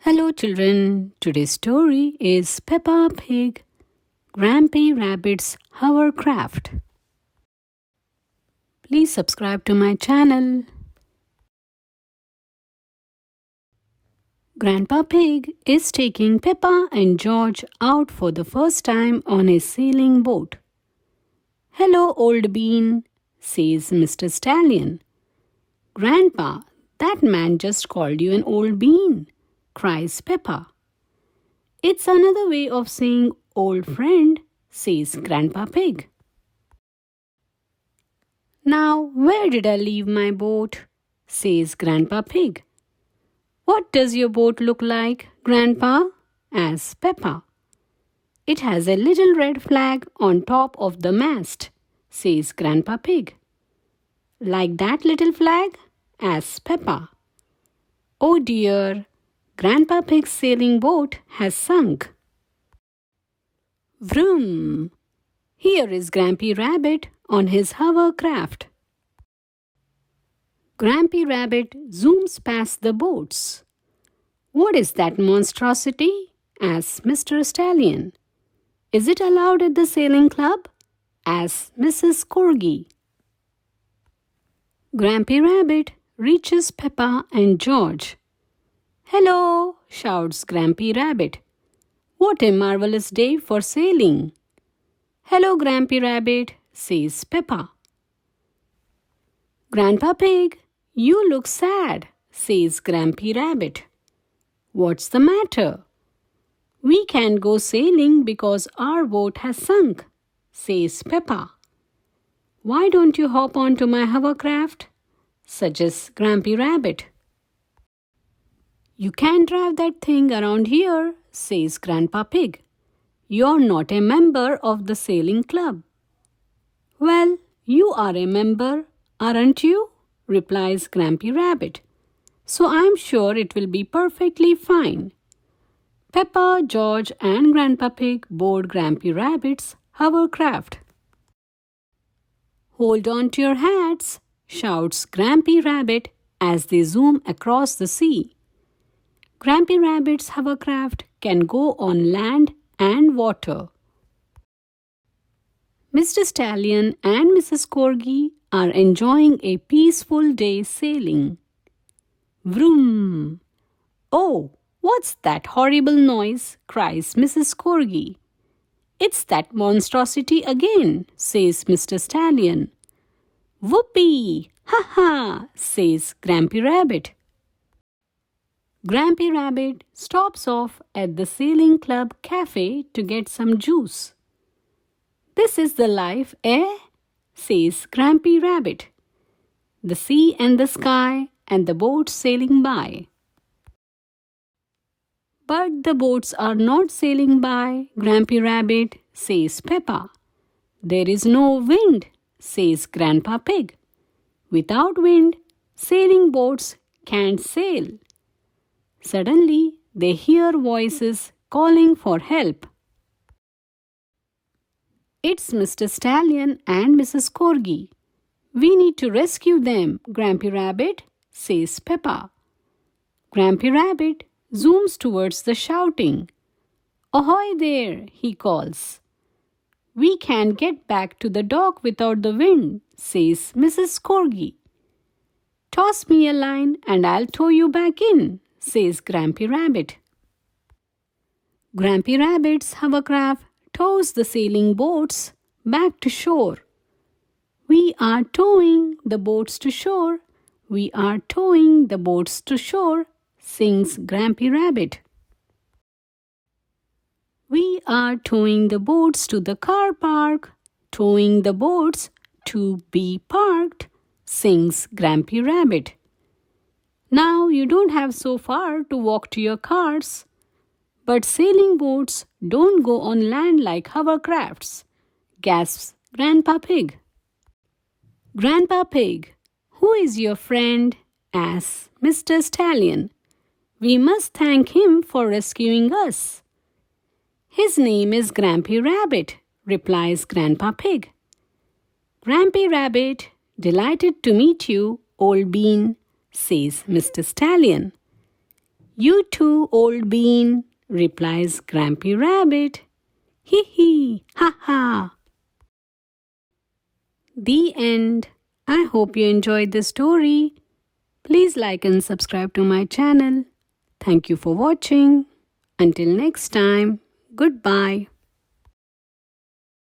Hello children, today's story is Peppa Pig, Grampy Rabbit's Hovercraft. Please subscribe to my channel. Grandpa Pig is taking Peppa and George out for the first time on a sailing boat. "Hello, old bean," says Mr. Stallion. "Grandpa, that man just called you an old bean," cries Peppa. "It's another way of saying old friend," says Grandpa Pig. "Now, where did I leave my boat?" says Grandpa Pig. "What does your boat look like, Grandpa?" asks Peppa. "It has a little red flag on top of the mast," says Grandpa Pig. "Like that little flag?" asks Peppa. "Oh dear, Grandpa Pig's sailing boat has sunk." Vroom! Here is Grampy Rabbit on his hovercraft. Grampy Rabbit zooms past the boats. "What is that monstrosity?" asks Mr. Stallion. "Is it allowed at the sailing club?" asks Mrs. Corgi. Grampy Rabbit reaches Peppa and George. "Hello!" shouts Grampy Rabbit. "What a marvelous day for sailing!" "Hello, Grampy Rabbit," says Peppa. "Grandpa Pig, you look sad," says Grampy Rabbit. "What's the matter?" "We can't go sailing because our boat has sunk," says Peppa. "Why don't you hop onto my hovercraft?" suggests Grampy Rabbit. "You can't drive that thing around here," says Grandpa Pig. "You're not a member of the sailing club." "Well, you are a member, aren't you?" replies Grampy Rabbit. "So I'm sure it will be perfectly fine." Peppa, George and Grandpa Pig board Grampy Rabbit's hovercraft. "Hold on to your hats," shouts Grampy Rabbit as they zoom across the sea. Grampy Rabbit's hovercraft can go on land and water. Mr. Stallion and Mrs. Corgi are enjoying a peaceful day sailing. Vroom! "Oh, what's that horrible noise?" cries Mrs. Corgi. "It's that monstrosity again," says Mr. Stallion. "Whoopee! Ha ha!" says Grampy Rabbit. Grampy Rabbit stops off at the Sailing Club cafe to get some juice. "This is the life, eh?" says Grampy Rabbit. "The sea and the sky and the boats sailing by." "But the boats are not sailing by, Grampy Rabbit," says Peppa. "There is no wind," says Grandpa Pig. "Without wind, sailing boats can't sail." Suddenly, they hear voices calling for help. "It's Mr. Stallion and Mrs. Corgi. We need to rescue them, Grampy Rabbit," says Peppa. Grampy Rabbit zooms towards the shouting. "Ahoy there!" he calls. "We can't get back to the dock without the wind," says Mrs. Corgi. "Toss me a line and I'll tow you back in," says Grampy Rabbit. Grampy Rabbit's hovercraft tows the sailing boats back to shore. "We are towing the boats to shore. We are towing the boats to shore," sings Grampy Rabbit. "We are towing the boats to the car park, towing the boats to be parked," sings Grampy Rabbit. "Now you don't have so far to walk to your cars." "But sailing boats don't go on land like hovercrafts," gasps Grandpa Pig. "Grandpa Pig, who is your friend?" asks Mr. Stallion. "We must thank him for rescuing us." "His name is Grampy Rabbit," replies Grandpa Pig. "Grampy Rabbit, delighted to meet you, old bean," says Mr. Stallion. You too, old bean, replies Grampy Rabbit. Hee hee, ha ha. The end. I hope you enjoyed the story. Please like and subscribe to my channel. Thank you for watching. Until next time, goodbye.